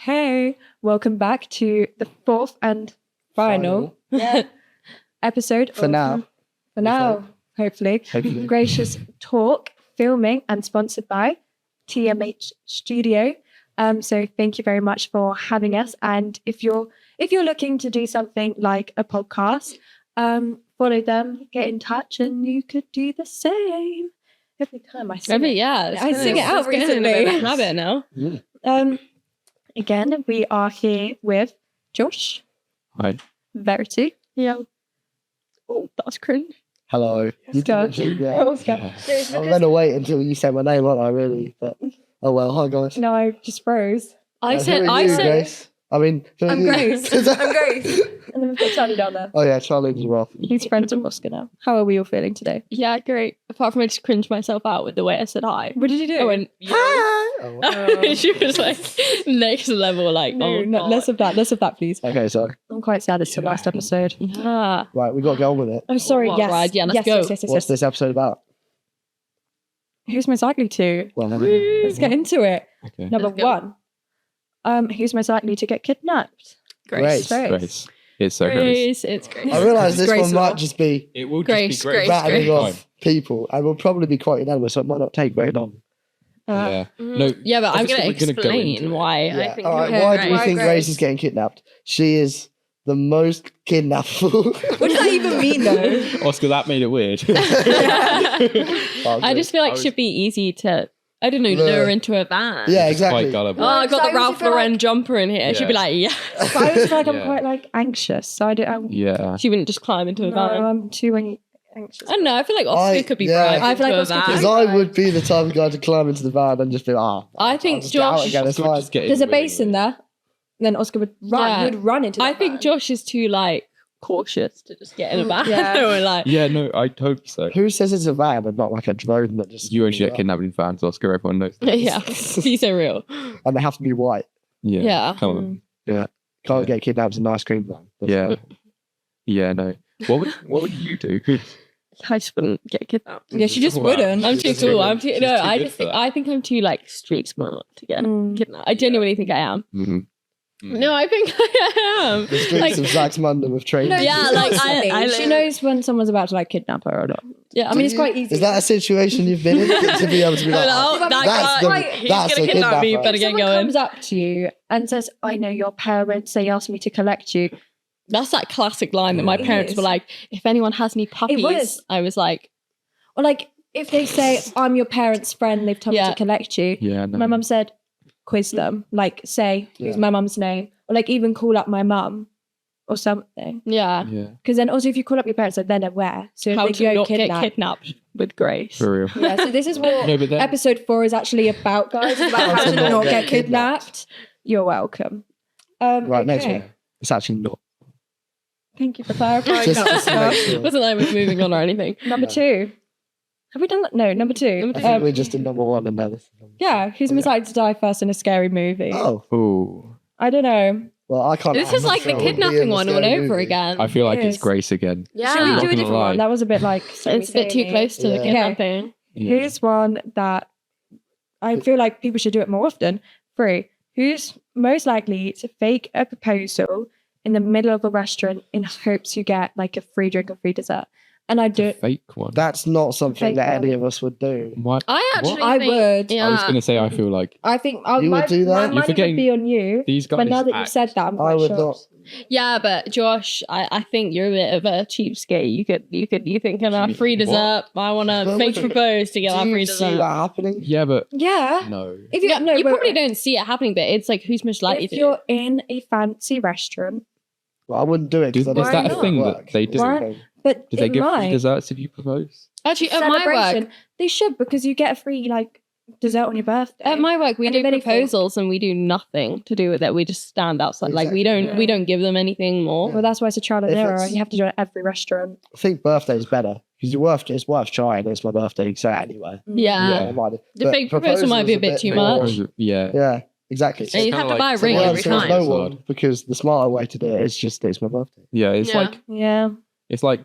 Hey, welcome back to the fourth and final episode. For now, hopefully. Gracious Talk, filming and sponsored by TMH Studio. So thank you very much for having us. And if you're looking to do something like a podcast, follow them, get in touch, and you could do the same. Every time I sing it. I sing it out recently. Habit now. Again, we are here with Josh. Hi. Verity. Yeah. Oh, that's cringe. hello. Let's go. Yeah. Let's go. I'm going to wait until you say my name, aren't I, really? But, oh well, hi guys. No, I just froze. I said, Grace? I'm Grace. I'm Grace. And then we've got Charlie down there. Oh yeah, Charlie as well. He's friends with Oscar now. How are we all feeling today? yeah, great. Apart from I just cringed myself out with the way I said hi. What did you do? I went, yeah. Oh. She was like, next level, like, No, less of that. Less of that, please. Okay, sorry. I'm quite sad it's the last episode. Ah. Right, we got to go on with it. I'm sorry, What, yes. right, yeah, let's go. What's this episode about? Who's most likely to? Well, Let's get into it. Okay. Number Let's go. one. Who's most likely to get kidnapped? Grace. Grace. It's so Grace. Grace, it's Grace. I realise this Grace one might just be It will Grace, just be Grace. Grace, rattling Grace. off people, and will probably be quite unanimous, so it might not take very long. Yeah. No. Yeah, but I'm obviously going we're to gonna go into explain it. why I Yeah. think All right, you're why do we right. think Grace? Grace is getting kidnapped? She is the most kidnappable. What does that even mean, though? Oscar, that made it weird. I just feel like it should be easy to, I don't know, lure into a van. Yeah, Quite exactly. gullible. Oh, I got So the Ralph feel Lauren like- jumper in here. She'd be Yeah. like, yeah. But I just feel like I'm Yeah. quite anxious, so Yeah. She wouldn't just climb into a No, van. I'm too anxious. I don't know. I feel like Oscar could be yeah. bribed I feel like into Oscar a could Because van. be- I would be the type of guy to climb into the van and just be like, I think I'll just get out Josh- again, it's Oscar would fine. just get in There's a base in willingly. there. Then Oscar would run. Yeah. He would run into. I that think van. Josh is too like cautious to just get in a van. Yeah. Or, like, Yeah, no, I hope so. Who says it's a van and not like a drone that just... You actually get kidnapped in vans, Oscar. Everyone knows that. yeah, he's so real. And they have to be white. Yeah. Yeah. Come on. Can't get kidnapped in an ice cream van. Yeah. Yeah, no. What would you do? I just wouldn't get kidnapped. Yeah, she just Wow. wouldn't. I'm too She's cool. too I'm good. too. She's No, too I good just for think that. I think I'm too like street smart to get kidnapped. I genuinely think I am. Mhm. No, I think I am. The streets Like, of Saxmundham with trains. No, Yeah, she's like, not silly. I she live- knows when someone's about to like kidnap her or not. yeah, I mean, it's quite easy. Is that a situation you've been in? To be able to be like, No, that that's guy, the- he's that's gonna the kidnap me. kidnapper. Better get Someone going. comes up to you and says, "I know your parents. They asked me to collect you." That's that classic line that my It parents is. were like, "If anyone has any puppies," was. I was like, Or like if they say, "I'm your parents' friend. They've told me Yeah. to collect you." Yeah, no. My mum said, "Quiz them. Like say who's Yeah. my mum's name, or like even call up my mum or something." "Yeah, Yeah, Because then also if you call up your parents, like, then they're aware. So if how they to go not get kidnapped. kidnapped with Grace." for real. Yeah, so this is what No, but then episode 4 is actually about, guys. It's about how to not get kidnapped. You're welcome. Right, next okay. one. It's actually not. Thank you for clarifying Just that. to make sure. Wasn't like we're moving on or anything. Number 2. Have we done that? No, number 2. Number I two. think we're just in number 1 and now this is number Yeah, who's most likely to die first in a scary movie? Oh, Ooh, I don't know. well, I can't. This I'm is not like sure the it would be kidnapping in the one all scary over movie. again. I feel like it's Yes. Grace again. Yeah, Should we Not do a gonna different lie. one? That was a bit like... it's a bit too close to the Yeah. kidnapping. Yeah. Here's one that I feel like people should do it more often. 3. Who's most likely to fake a proposal in the middle of a restaurant in hopes you get like a free drink or free dessert? And I It's do a it. fake one. That's not something Fake that one. any of us would do. What? I actually, I think, would. Yeah. I was gonna say I feel like I think You would do that? My You're money forgetting would be on you. these guys. But now that you act. said that, I'm quite I would shocked. not. Yeah, but Josh, I think you're a bit of a cheapskate. You think a free What? dessert. I want to But fake would- propose to get that Do free you see dessert. that happening? Yeah, but Yeah. no. If you, Yeah, no, you but probably don't see it happening, but it's like who's most likely if to. you're in a fancy restaurant, Well, I wouldn't do it. 'cause Is I don't that think a it would thing that work. they do? Why? but Do they it give free might. desserts if you propose? Actually, at my Celebration. work, They should, because you get a free like dessert on your birthday. we And do if anything- proposals and we do nothing to do with it. We just stand outside. Like we Exactly, don't yeah. we don't give them anything more. Well, that's why it's a trial and If error. it's- You have to do it at every restaurant. I think birthday's better because it's worth trying. It's my birthday, so anyway. Yeah. Yeah. I might- The but big proposal might be a proposal's bit too more- Or much. is it- Yeah. Yeah, exactly. And you kinda have to like buy a someone ring Well, every so there's time. no Sword. one because the smarter way to do it is just it's my birthday. Yeah, it's Yeah. like Yeah.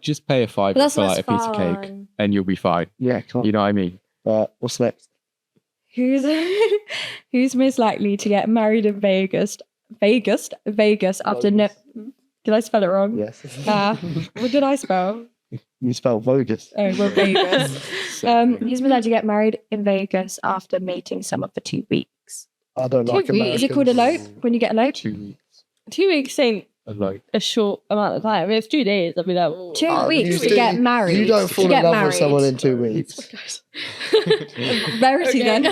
just pay a But $5 that's for less like a piece of cake fun. and you'll be fine. Yeah, come on. You know what I mean? What's next? Who's who's most likely to get married in Vegas after no? Did I spell it wrong? Yes. What did I spell? You spell bogus. Oh, well, Vegas. Who's most likely to get married in Vegas after meeting someone for 2 weeks? I don't like Americans. Is it called elope when you get eloped? 2 weeks. 2 weeks ain't Like, a short amount of time. If it's 2 days, I'll be like, oh. 2 weeks You to do- get married. You don't fall to in get love married. with someone in 2 weeks. Verity Okay. then.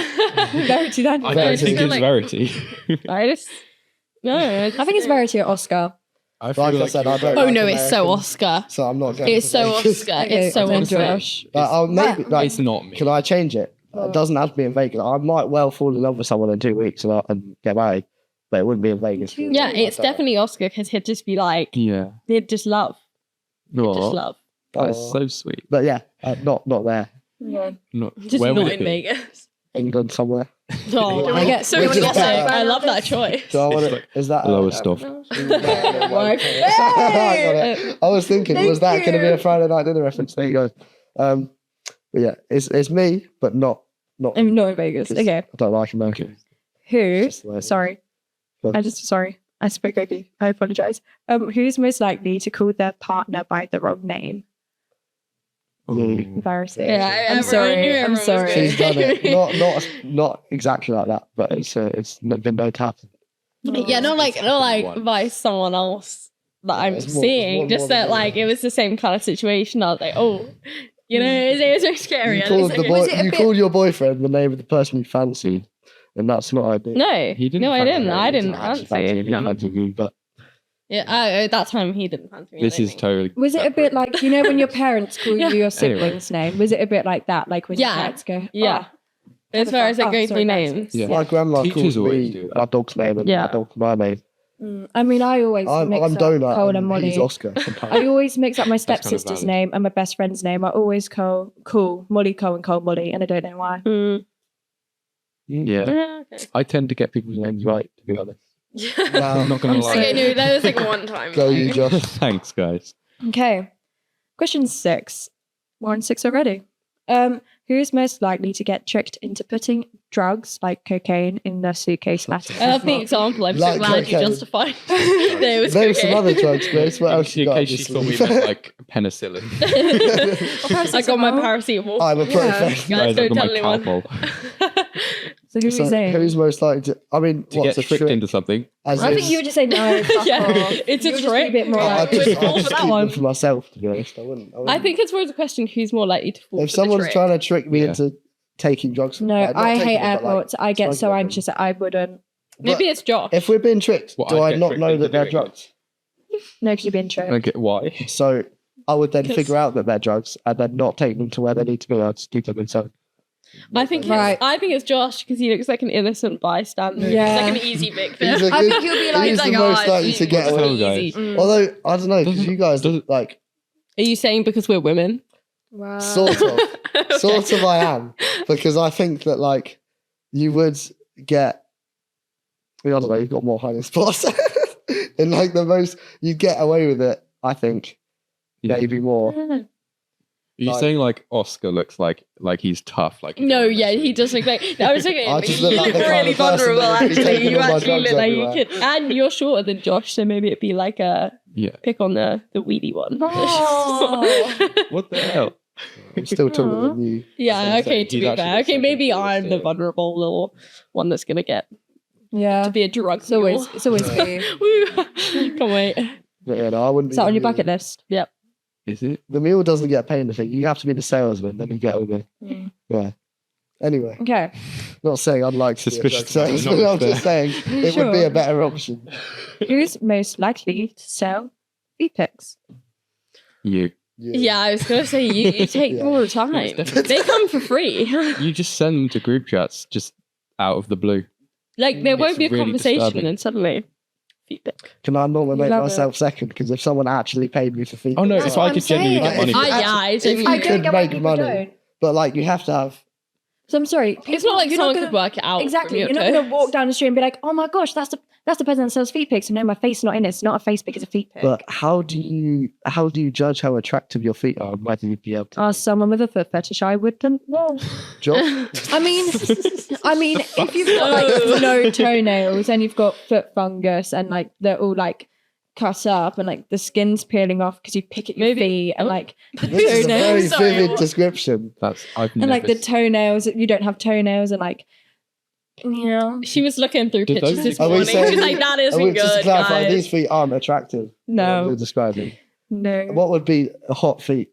Verity then. I Verity. don't think feel it's like- Verity. I just no. I think it's Verity or Oscar. I feel Like I said, I don't Oh like no, it's so Americans, Oscar. So I'm not going It's to so Vegas. Oscar. Okay, It's so then Oscar. Josh. Maybe, like, It's not me. can I change it? It doesn't have to be in Vegas. I might well fall in love with someone in 2 weeks and get married, but it wouldn't be in Vegas. Yeah, it's I don't know. definitely Oscar because he'd just be like, Yeah. he'd just love, just No, love. that's Oh. so sweet. But yeah, not there. Not, Just where would not it in be? Vegas. England somewhere. Oh, I get so Which is exotic. better. I love that choice. So I want It's to. like Is that Lower stuff. I was thinking, was that going to be a Friday night dinner reference? There you go. But yeah, it's me, but not. I'm not in Vegas. 'cause Okay. I don't like Americans. Who? Just the way it is. Sorry. Go on. Sorry. I spoke over you. I apologize. Who's most likely to call their partner by the wrong name? Embarrassing. Yeah, I'm everyone sorry. knew I'm everyone was sorry. She's done it. Not exactly like that, but it's been no tap. Yeah, not like One. by someone else that I'm it's more- seeing. more Just than that that. like it was the same kind of situation. I was like, oh, you know, it's so scary. You And called it's the like- boy. Was it a You bit- called your boyfriend the name of the person you fancied, and that's not ideal. No, He didn't no, I fancy didn't. her. I He didn't Actually fancy fancied it. you, he fancied you, but Yeah, at that time he didn't fancy me. I This don't is think. totally. Was it a bit like, you know, when your parents call Yeah. you your siblings' name? Was it a bit like that? Like when your Yeah. parents go, Yeah. As far as it goes through names. Yeah. my grandma Teachers called always me do that. my dog's name and Yeah. my dog's my name. I mean, I always mix I'm up Donut Cole and and he's Molly. Oscar. Sometimes. I always mix up my kind of stepsister's valid. name and my best friend's name. I always call Molly Cole and Cole Molly, and I don't know why. Mm. Yeah. Yeah, okay. I tend to get people's names right, to be honest. Wow. I'm not going to lie. Okay, no, that was like one time. Go you, Josh. Thanks, guys. Okay. Question 6. We're on 6 already. Who is most likely to get tricked into putting drugs like cocaine in their suitcase later? I love the example. I'm Like so glad you cocaine. justified. There was There were some cocaine. other drugs, Grace. What else you In got? case she thought we meant like penicillin. I got my paracetamol. I'm a pro Yeah. fan. Guys, Guys, I've don't got my tell anyone. Calpol. So who are So we saying? who's most likely to? I mean, To what's get a tricked trick? into something. As I in- think you would just say no. Fuck Yeah, off. it's a You would just be trick. a bit more I like, just, We'd fall I for just that keep one. them for myself, to be honest. I wouldn't. I think it's more the question who's more likely to fall if for someone's the trick. trying to trick me Yeah. into taking drugs, no, like, not I taking hate them, but, like, airports. I get so smoking them. anxious that I wouldn't. Maybe it's Josh. If we're being tricked, What, do I'd I get not tricked know into that they're doing it? drugs? No, because you've been tricked. Okay, why? So I would then 'Cause- figure out that they're drugs and then not take them to where they need to be. I'd just keep them inside. I think Right. I think it's Josh because he looks like an innocent bystander. Yeah. He's like an easy victim. He's a I good- think you'll be like, he's He's the like, most "Oh, likely it's to get easy, away. it's guys. easy." Mm. Although I don't know, because you guys doesn't- like Are you saying because we're women? Wow. sort of, sort of. I am, because I think that like you would get. I don't know. You've got more hiding spots, in like the most. You get away with it. I think Yeah. maybe more. Are you Like- saying like Oscar looks like he's tough? Like No, yeah, he does look like. I was thinking, I just you look like look the kind really of person vulnerable. that would be Actually, taking you all my actually drugs look like everywhere. you could, and you're shorter than Josh, so maybe it'd be like a Yeah. pick on the weedy one. Oh. What the hell? I'm still taller than you. Yeah, So okay, he's to be actually fair. the Okay, second maybe tallest, I'm the yeah. vulnerable little one that's gonna get Yeah. to be a drug It's always, mule. it's always me. Woo! Can't wait. But yeah, no, I wouldn't. Is be that on the your bucket mule. list? Is it? The mule doesn't get paid anything. You have to be the salesman, then you get with me. Yeah. Anyway, Okay. not saying I'd like to be a drug Suspicious, but salesman. not I'm just saying it would be Sure. a better option. Who's most likely to sell feet pics? You. Yeah, I was gonna say you take Yeah. them all the time. They come for free. You just send them to group chats just out of the blue. Like there won't It's be a really conversation, disturbing. and suddenly feet pic. Can I nominate Love myself second? Because if someone actually paid me for feet, Oh no, That's if what I I'm could genuinely saying. get money If for you yeah, it. it's if you I I could don't get why make people money, don't. but like you have to have. So I'm sorry. It's not like you're someone gonna- could work it out. Exactly. From You're your not going toe. to walk down the street and be like, oh my gosh, that's the person that sells feet pics. And no, my face is not in it. It's not a face pic, it's a feet pic. But how do you judge how attractive your feet are and whether you'd be able to? As someone with a foot fetish, I wouldn't know. Josh? I mean, if you've got like no toenails and you've got foot fungus and like they're all like cut up and like the skin's peeling off because you pick at your feet and like the This is a very toenails, vivid description. I've and never like the toenails, you don't have toenails and like, She was looking through Did pictures those- this Are we morning. saying- She's like, that I isn't would just good, clarify, guys. these feet aren't attractive. What no, you're describing. no. What would be a hot feet?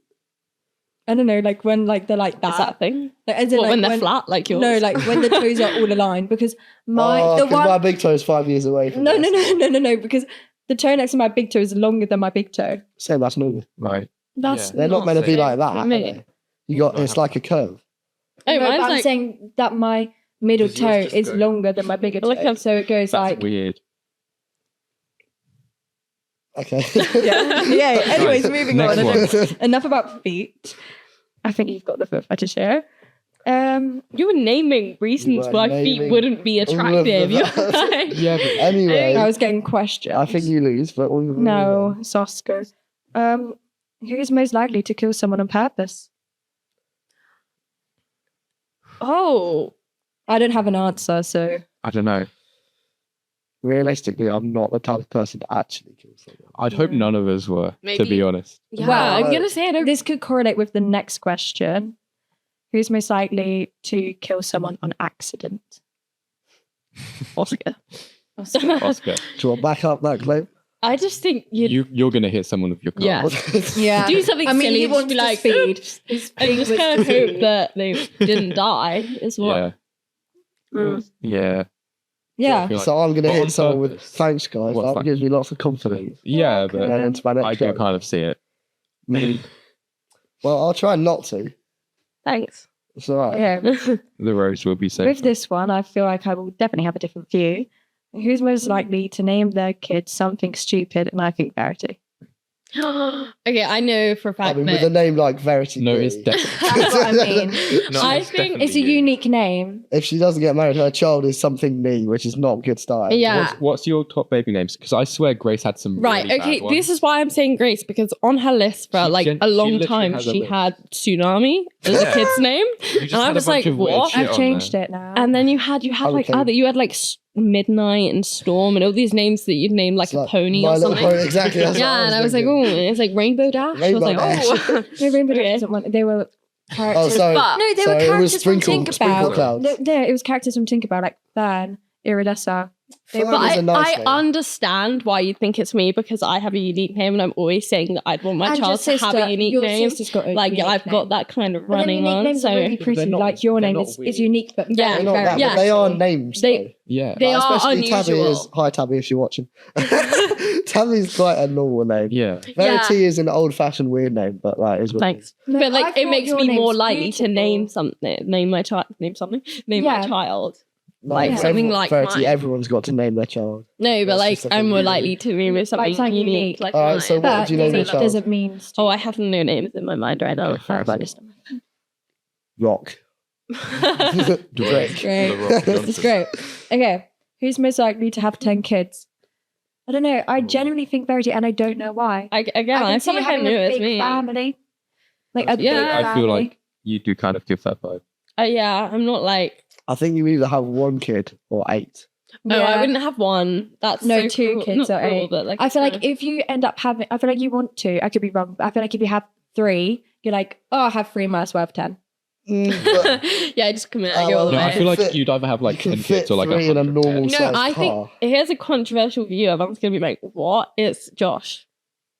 I don't know, like when like they're like Is that. that a thing? Like, as in, What, like, when they're flat, like yours? No, like when the toes are all aligned because the 'cause one my big toe is 5 years away from no, this. no, because the toe next to my big toe is longer than my big toe. Same, that's normal. right. That's Yeah. They're not meant to be same like that. for are me. they? It's like a curve. Oh, no, but mine's I'm like, saying that my middle Does yours toe just is go- longer than my bigger toe. Like So it goes That's like weird. Okay. yeah. Anyways, moving Next on. one. Enough about feet. I think you've got the foot fetish here. you were naming reasons were why naming feet wouldn't be all of attractive. the- You're like, Yeah, but Anyway, I was getting questions. I think you lose, but we'll move no, on. Sauce goes. Who is most likely to kill someone on purpose? oh, I don't have an answer, so I don't know. Realistically, I'm not the type of person to actually kill someone. I'd hope none of us were, to Maybe- be honest. yeah. Well, I'm gonna say I don't. this could correlate with the next question. Who's most likely to kill someone on accident? Oscar. Oscar, Do you want to back up that claim? I just think you're going to hit someone with your car. Yeah. Yeah. do something I mean, silly he and just wants be to like, speed. "Oops," His and thing just was kind of speed. hope that they didn't die. Is what. Yeah. Mm. Yeah. Yeah. I feel like- So I'm going to But on hit someone with purpose. thanks, guys. What, That thank- gives me lots of confidence. Yeah, Okay. but Going into my next I do joke. kind of see it. Well, I'll try not to. Thanks. It's all right. Yeah. The roads will be safe. With this one, I feel like I will definitely have a different view. Who's most likely to name their kid something stupid? And I think Verity. Okay, I know for a I fact mean, that with a name like Verity. No, B, it's definitely. That's what I mean. No, I it's think definitely It's a you. unique name. if she doesn't get married, her child is something me, which is not good style. yeah. What's your top baby names? Because I swear Grace had some. Right, really okay, bad ones. this is why I'm saying Grace, because on her list for She like gen- a she long literally time, has a she list. had Tsunami as a Yeah. kid's name. You just and I had a was bunch like, of weird what? shit I've on changed there. it now. And then you had like Okay. other, you had like Midnight and Storm and all these names that you'd name like It's a pony My or Little something. Pony, exactly. That's what Yeah, and I was like, thinking. oh, it's like Rainbow Dash. Rainbow I was Dash. like, oh. No, Rainbow Dash Okay. doesn't want. They were characters. Oh, sorry. But- No, they So were it was characters from Sprinkle Tinkerbell. Clouds. No, it was characters from Tinkerbell, like Fern, Iridessa. They Fern were- is But a nice I name. understand why you think it's me because I have a unique name and I'm always saying that I'd want my And your child to have sister- a unique your name. sister's got a Like, yeah, unique I've got name. that kind of But then running unique on. names So are really They're pretty. not- Like your they're name not is weird. unique, but Yeah. They're very, not very that, yeah. but they are original. names. They- though. Yeah. They Like, are especially Tabby unusual. is. Hi, Tabby, if you're watching. Tabby's quite a normal name. Yeah. Verity is an old-fashioned weird name, but like is what it is. Thanks. No, but I like it thought makes your me more name's likely to beautiful. name something, name my child, name Yeah. my child. Like Everyone- something like Verity, mine. everyone's got to name their child. No, but That's like just something I'm more unique. likely to name it something something unique. unique. Like Alright, mine. so what But do you name your unique child? doesn't mean. Oh, I have no names in my mind right now. Okay, fair enough. Rock. Drake. Great. The Rock This is Johnson. great. Okay, who's most likely to have 10 kids? I don't know. I genuinely think Verity, and I don't know why. I can feel see like I having knew a it was big me. family, like a big Yeah. I feel family. like you do kind of give that vibe. Yeah, I'm not like. I think you either have one kid or 8. No, Yeah. I wouldn't have one. That's No, so 2 cruel. kids Not or cruel, 8. but like I feel it's like if you end up having, I feel like you want to. I could be wrong, but I feel like if you have 3, you're like, oh, I have 3, might as well have 10. But yeah, just commit. Oh, Go all well, the No, way. I feel like fit- you'd either have like you 10 can fit kids or like 3 in a 100 normal pets. No, size I think car. here's a controversial view. Everyone's gonna be like, "What?" It's Josh.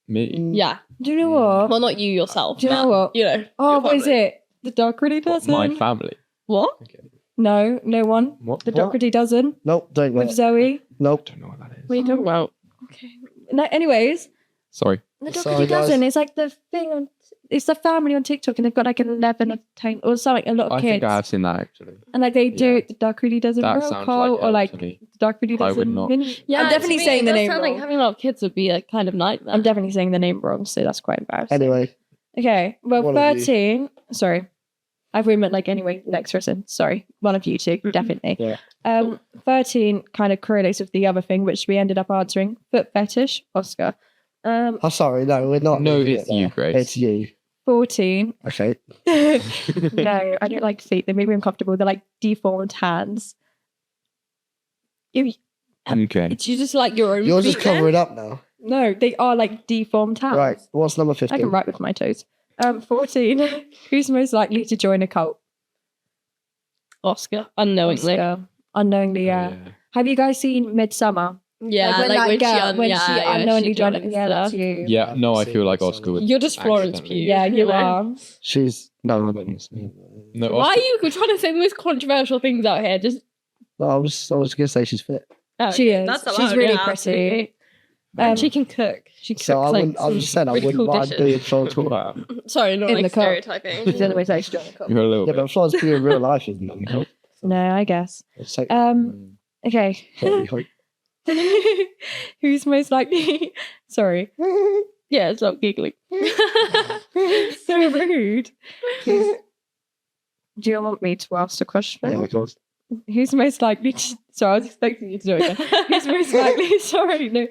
Me. Mm, Yeah. Do you know what? Well, not you yourself. Do you know but, what? You know. Oh, your what is family. it? The Dark Really What, Dozen? my family. What? Okay. No, no one. What? The What? Dark Really Dozen Nope, don't with know. Zoe. Nope. Don't know what that is. What are you talking about? Okay. No, anyways, Sorry. the Dark Sorry, Really guys. Dozen is like the thing on. It's the family on TikTok, and they've got like 11 or 10 or something. A lot of I kids, think I have seen that actually. and like they do Yeah. the Dark Really Dozen That roll sounds call like or like hell to me. the Dark Really I would Dozen not. mini. Yeah, I'm to definitely me, saying the it does name sound wrong. like having a lot of kids would be a kind of nightmare. I'm definitely saying the name wrong, so that's quite embarrassing. Anyway, Okay, well, One of you. 13. Sorry. I've meant like anyway, next person. Sorry, one of you two, definitely. Yeah. 13 kind of correlates with the other thing, which we ended up answering. Foot fetish, Oscar. Oh, sorry, no, we're not. No, leaving it's it you, there. Grace. It's you. 14. Okay. No, I don't like feet. They make me uncomfortable. They're like deformed hands. Okay. It's you just like your own You're feet just covering up now. No, they are like deformed hands. Right. What's number I 15? can write with my toes. 14. Who's most likely to join a cult? Oscar, unknowingly. Oscar. Unknowingly, yeah. Have you guys seen Midsummer? Yeah, when like that when girl, when yeah, she yeah, unknowingly joined it. joins Yeah, that's stuff. you. Yeah, no, I feel like Oscar would. You're just Florence accidentally- Pugh. Yeah, you know? are. She's no. No, Why are Oscar, you trying to say the most controversial things out here? Just I was gonna say she's fit. She is. That's She's allowed, really yeah, pretty. absolutely. And she can cook. She cooks So I like wouldn't. I'm some just saying I really wouldn't cool mind dishes. being Florence Pugh. wow. Sorry, not In like the cult. stereotyping. It's the other way to actually join a cult. You're a little Yeah, bit. but Florence Pugh in real life isn't. No, I guess. It's like, Okay. Who's most likely? Sorry. Yeah, stop giggling. So rude. Do you want me to ask the question? yeah, of course. Who's most likely to... Sorry, I was expecting you to do it again. Who's most likely... Sorry, no.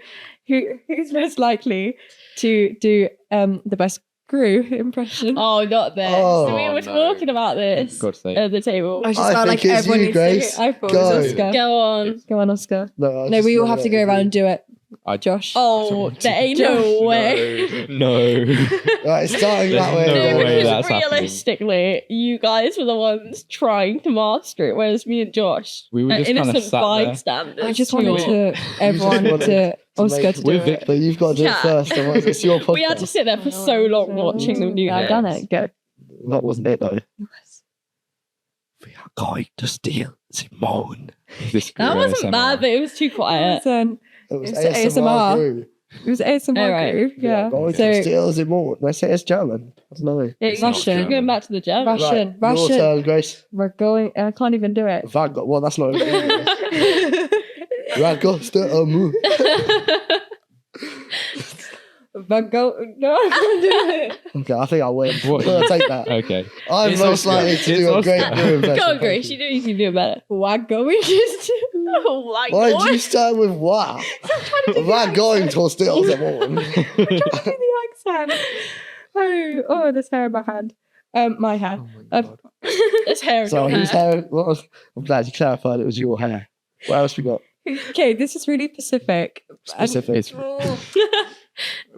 Who's most likely to do the best Gru impression? Oh, not this. Oh, we were no. talking about this God's sake. at the table. I just I felt think like it's everyone you, needs to hear Grace. it. I thought Go. it was Oscar. Go on. Go on, Oscar. No, I No, just we all know have to that go it's around you. and do it. I- Josh. Oh, there ain't no way. No. Right, it's starting that way. There's no No, way because that's happening. realistically, you guys were the ones trying to master it, whereas me and Josh We were are just kinda innocent sat there. bystanders. I just to wanted it. to everyone wanted to Oscar make- to do With it. But you've got to do Yeah. it first. Otherwise it's your podcast. We had to sit there for so long watching them do Yeah, I've this. done it. Go. That wasn't it though. We are going to steal Simone. This That Gru wasn't ASMR. bad, but it was too quiet. Listen, It was It's ASMR. ASMR. Gru. it was ASMR Alright. Gru. Yeah. Going to So steal Simone. They say it's German. I don't know. It's Russian. Going back to the German. Russian. Right, your Russian. turn, Grace. We're going. I can't even do it. Well, that's not. Ragosta No, I can't do it. Okay, I think I win. What? I'm gonna take that. Okay. I'm It's most Oscar. likely to It's do a Oscar. great Gru impression. Go on, Grace. You know you can do it better. What going to Oh my Why god. did you start with wow? We're going to steal Simone. the accent? Oh, there's hair in my hand. My hand. There's hair in So your whose hair. hair? I'm glad you clarified it was your hair. What else we got? Okay, this is really specific. Specific. It's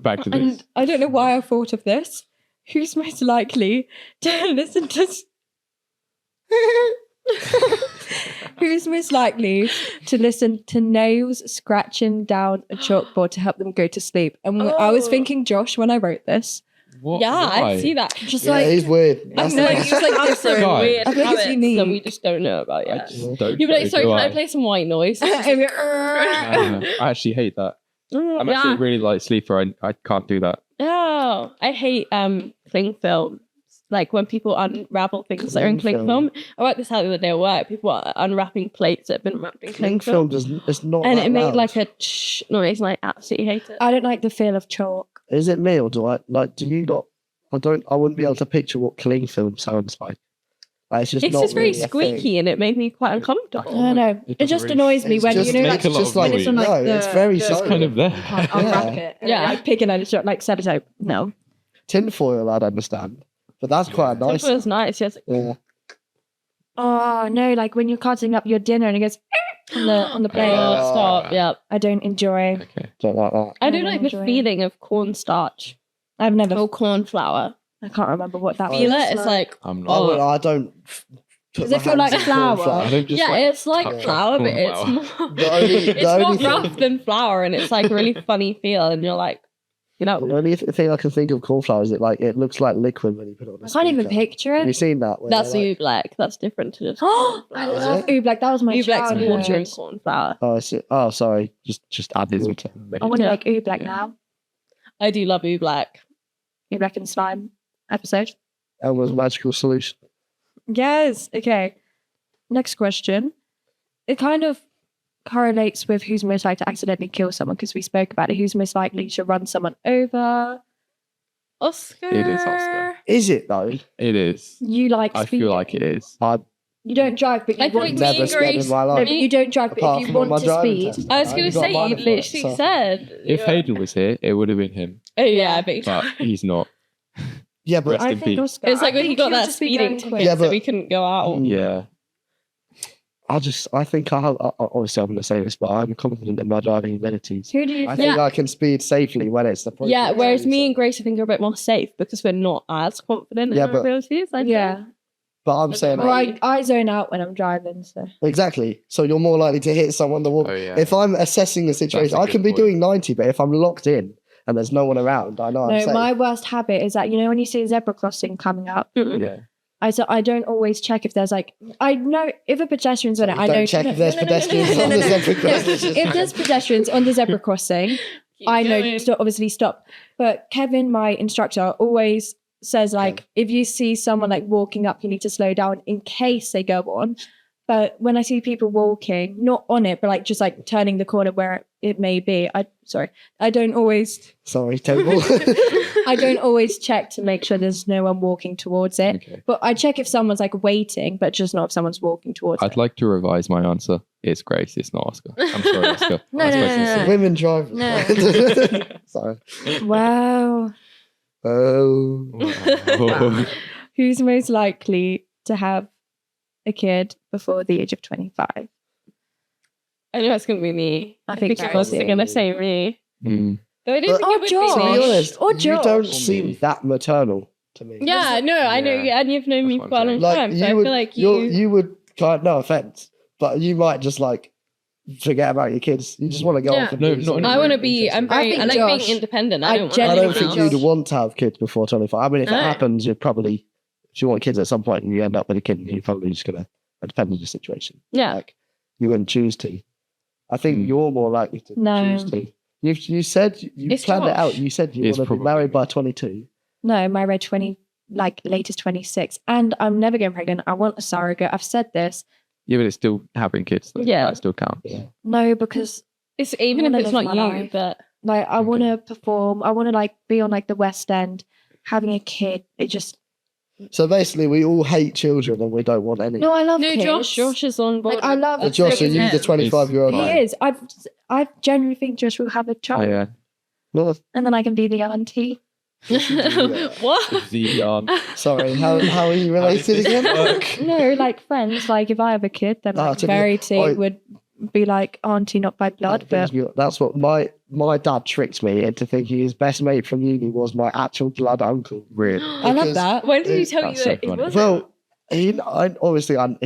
back to this. And I don't know why I thought of this. Who's most likely to listen to... Who's most likely to listen to nails scratching down a chalkboard to help them go to sleep? And I was Oh. thinking Josh when I wrote this. What? Yeah, Why? I see that. Just Yeah, like... he's weird. I That's feel like the it's like different Guy. weird I think it's habits that we unique. just don't know about I yet. just don't You'd be like, know, sorry, do can I I? play some white noise? I actually hate that. I'm yeah. actually a really light sleeper. I can't do that. No, I hate cling film. Like when people unravel things that are in Cling cling film. film. I worked this out the other day at work. People are unwrapping plates that have been wrapped in Cling cling film. film it's not And that it made loud. like a noise and I absolutely hate it. I don't like the feel of chalk. Is it me or do you not? I wouldn't be able to picture what cling film sounds like. Like, it's just It's not just very really a thing. squeaky and it made me quite uncomfortable. I don't know. It It doesn't just really- annoys me It's when, just, you know, make like, a lot just of like when it's on, like, no, the- it's very the- It's slow. kind of there. can't unwrap it. And Yeah. like picking at it, like sellotape. No. Tinfoil, I'd understand, but that's quite nice. It was nice. Yes. Yeah. Oh no, like when you're cutting up your dinner and it goes on the plate. Oh, stop. Yeah. I don't enjoy. Okay. Don't like that. I I do don't like the enjoy it. feeling of cornstarch I've never. or corn flour. I can't remember what that Feel feels it? It's like I'm I, not. would, I don't. Put Does my it feel hands like in corn flour? I don't just yeah, like it's like touch flour, but corn it's flour. more. The only- it's the more only rough thing- than flour, and it's like a really funny feel, and you're like, you The know, only thing I can think of corn flour is it looks like liquid when you put it on. I can't even picture Have you it. seen that? Where that's they're like, oobleck. That's different to just. Oh, I corn flour. love oobleck. That was my Oobleck's water and childhood. corn flour. Oh, I see. Oh, sorry. Just add this. I want to Yeah. like oobleck now. I do love oobleck. Oobleck and slime episode. Elmer's magical solution. Yes. Okay. Next question. It kind of correlates with who's most likely to accidentally kill someone because we spoke about it. Who's most likely to run someone over? Oscar. It is Oscar. Is it though? It is. You like I speeding. feel like it is. You don't drive, but you I feel want like to. me Never and scared in Grace. my No, life. but you don't drive, but Apart if you from want my to driving speed. test. I was I going to got say, mine you for it, literally so- said. If Hayden was here, it would have been him, Oh, yeah, big but time. he's not. Yeah, but Rest I in think peace. Oscar. It's like I when he think got he'll that just be speeding going ticket, quick. Yeah, so but- we couldn't go out. Yeah. I think obviously I'm going to say this, but I'm confident in my driving abilities. Who do you I think? think I can speed safely when it's the appropriate. Yeah, whereas me and so- Grace, I think, are a bit more safe because we're not as confident Yeah, in our but- abilities. I think. Yeah. But I'm Okay, saying Well, right. I zone out when I'm driving, so. exactly. So you're more likely to hit someone that will. Oh, yeah. If I'm assessing the situation, a I good can be point. doing 90, but if I'm locked in and there's no one around, I know I'm No, safe. my worst habit is that, when you see a zebra crossing coming up, Yeah. I don't always check if there's I know if a pedestrian's on it, I Don't know. check if there's pedestrians on the zebra crossing. If there's pedestrians on the zebra crossing, Keep I know going. to obviously stop. But Kevin, my instructor, always says if you see someone walking up, you need to slow down in case they go on. But when I see people walking, not on it, but just turning the corner where it may be, I don't always Sorry, table. I don't always check to make sure there's no one walking towards it. Okay. But I check if someone's waiting, but just not if someone's walking towards I'd it. like to revise my answer. It's Grace. It's not Oscar. I'm sorry, Oscar. No, I was no, supposed to no, say- Women drivers. No. Sorry. Wow. Oh. Wow. Who's most likely to have a kid before the age of 25? I know it's going to be me. I I think think so. most are going to say me. Mm. Though I don't But- think it would Josh. To be be me. honest, Or you Josh. don't Or seem me. that maternal to me. Yeah, no, I know. Yeah. Yeah, and you've known me That's for quite a what long I'm time, Like so I you would, feel like you would kind. No offense, but you might just forget about your kids. You just want to go Yeah. off and No, do not something I want to be. interesting. I'm very. I, think like Josh- being independent. I I don't. Want I genuinely don't anyone think else. you'd want to have kids before 25. I mean, if it No. happens, you'd probably, if you want kids at some point and you end up with a kid, you're probably just gonna. It depends on the situation. Yeah. Like you wouldn't choose to. I think Mm. you're more likely to No. choose to. You said you It's planned it out. Josh. You said you It's want to be probably married by me. 22. No, my red 20, latest 26. And I'm never getting pregnant. I want a surrogate. I've said this. Yeah, but it's still having kids. Though. Yeah. That still counts. Yeah. No, because It's even if wanna it's live not my you, life. but I Okay. want to perform. I want to be on the West End, having a kid. It just So basically, we all hate children and we don't want any. no. I love no, kids. Josh is on board. I love But Josh, are you the him. 25-year-old He man? is. I genuinely think Josh will have a child, Yeah. No, and then I can be the auntie. What? The sorry. How are you related again? No, friends. If I have a kid, then Ah, to be- Verity I- would be auntie, not by blood, but That's what my dad tricked me into thinking his best mate from uni was my actual blood uncle. Really? I love Because- that. When did he It's- tell you that's that so it funny. was? Well, he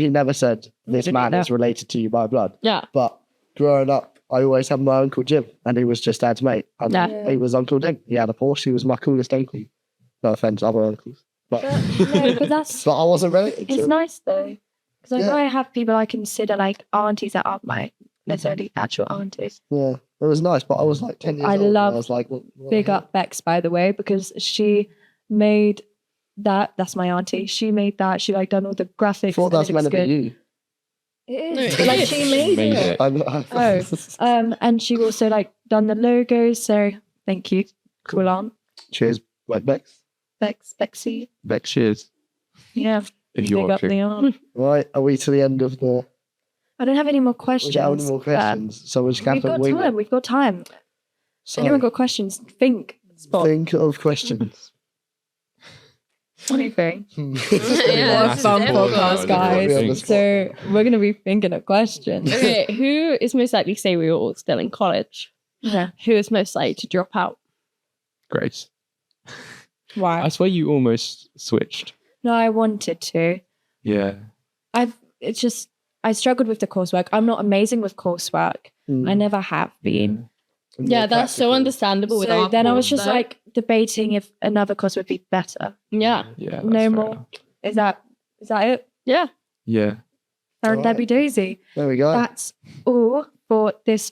never said this Didn't man know. is related to you by blood. Yeah. But growing up, I always had my uncle Jim, and he was just Dad's mate. And Yeah. he was Uncle Jim. He had a Porsche. He was my coolest uncle. No offense, other uncles, but no, but that's but I wasn't related to it's him. nice though, because Yeah. I have people I consider aunties that aren't my necessarily actual aunties. Yeah, it was nice, but I was 10 years I old. and love I was like, what Big the hell? up Bex, by the way, because she made that. That's my auntie. She made that. She done all the graphics. I thought and that's it meant looks to be good. you. It No, is. it But, is. she made, Made it. it. I know. And she also done the logos. So thank you, cool aunt Cheers, White Bex. Bexy. Beck, cheers. Yeah, If you're big up watching. the aunt. Right, are we to the end of the? I don't have any more We questions. don't have any more but questions, so we're just We've gonna have got to wing time. it. We've got time. So, Anyone got questions? Think. Spot. think of questions. What do you think? Yeah, What a this is fun difficult. podcast, guys. Put me on the spot. So we're going to be thinking of questions. Okay, who is most likely to say we were all still in college? Yeah. Who is most likely to drop out? Grace. Why? I swear you almost switched. No, I wanted to. Yeah. It's just, I struggled with the coursework. I'm not amazing with coursework. Mm. I never have been. And Yeah, more that's so practical. understandable with So our then I was course, just though. debating if another course would be better. Yeah, Yeah. that's No fair more. enough. Is that it? yeah. Yeah. Found Alright. Debbie Daisy. There we go. That's all for this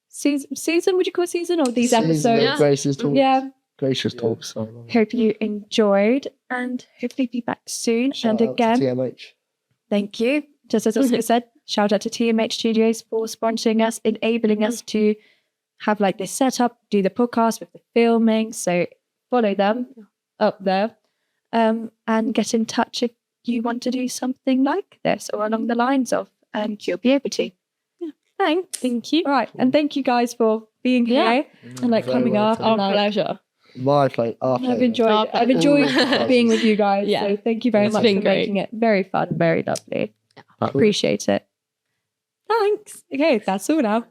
season. Would you call it season or these Season of episodes? Yeah. Grace's talks. Yeah. Gracious talks. Hope you enjoyed and hopefully be back soon. Shout and out to again, TMH. thank you. Just as Oscar said, shout out to TMH Studios for sponsoring us, enabling us to have this setup, do the podcast with the filming. So follow them up there. and get in touch if you want to do something like this or along the lines of, and you'll be able to. Yeah. Thanks. Thank you. All right, and thank you guys for being Yeah. here and like Very coming up. welcome. And, Our like, pleasure. My plate. I've enjoyed. Our I've enjoyed pleasure. being with you guys. Yeah. So thank you very It's much been for great. making it very fun, very lovely. Appreciate it. Thanks. Okay, that's all now.